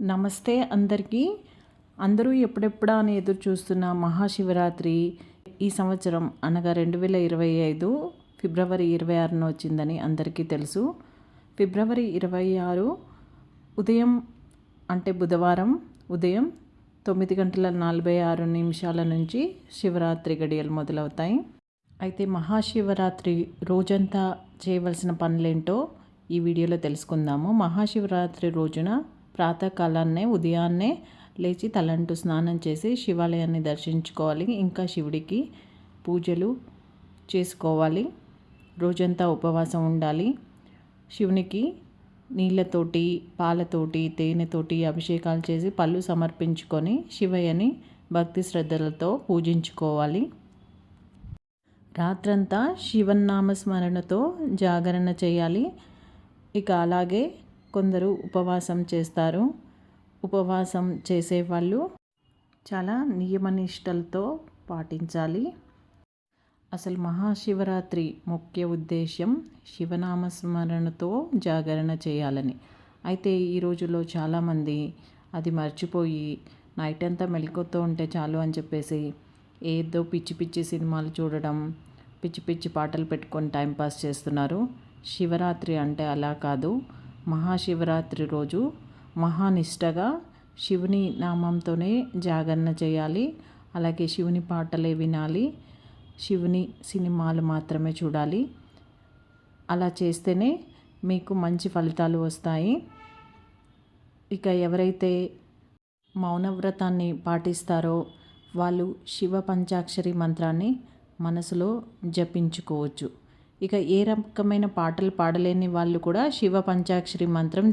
నమస్తే అందరికీ. అందరూ ఎప్పుడెప్పుడా అని ఎదురు చూస్తున్న మహాశివరాత్రి ఈ సంవత్సరం అనగా 2025 ఫిబ్రవరి 26న వచ్చిందని అందరికీ తెలుసు. ఫిబ్రవరి 26 ఉదయం అంటే బుధవారం ఉదయం 9:46 నుంచి శివరాత్రి గడియలు మొదలవుతాయి. అయితే మహాశివరాత్రి రోజంతా చేయవలసిన పనులేంటో ఈ వీడియోలో తెలుసుకుందాము. మహాశివరాత్రి రోజున ప్రాతకాలాన్నే ఉదయాన్నే లేచి తలంటు స్నానం చేసి శివాలయాన్ని దర్శించుకోవాలి. ఇంకా శివుడికి పూజలు చేసుకోవాలి. రోజంతా ఉపవాసం ఉండాలి. శివునికి నీళ్ళతోటి పాలతోటి తేనెతోటి అభిషేకాలు చేసి పళ్ళు సమర్పించుకొని శివయ్యని భక్తి శ్రద్ధలతో పూజించుకోవాలి. రాత్రంతా శివనామ స్మరణతో జాగరణ చేయాలి. ఇక అలాగే కొందరు ఉపవాసం చేస్తారు. ఉపవాసం చేసేవాళ్ళు చాలా నియమనిష్టలతో పాటించాలి. అసలు మహాశివరాత్రి ముఖ్య ఉద్దేశం శివనామస్మరణతో జాగరణ చేయాలని. అయితే ఈ రోజుల్లో చాలామంది అది మర్చిపోయి నైట్ అంతా మెలకువతో ఉంటే చాలు అని చెప్పేసి ఏదో పిచ్చి పిచ్చి సినిమాలు చూడడం, పిచ్చి పిచ్చి పాటలు పెట్టుకొని టైంపాస్ చేస్తున్నారు. శివరాత్రి అంటే అలా కాదు. మహాశివరాత్రి రోజు మహానిష్టగా శివుని నామంతోనే జాగరణ చేయాలి. అలాగే శివుని పాటలే వినాలి. శివుని సినిమాలు మాత్రమే చూడాలి. అలా చేస్తేనే మీకు మంచి ఫలితాలు వస్తాయి. ఇక ఎవరైతే మౌనవ్రతాన్ని పాటిస్తారో వాళ్ళు శివ పంచాక్షరి మంత్రాన్ని మనసులో జపించుకోవచ్చు. ఇక ఏ రకమైన పాటలు పాడలేని వాళ్ళు కూడా శివ పంచాక్షరి మంత్రం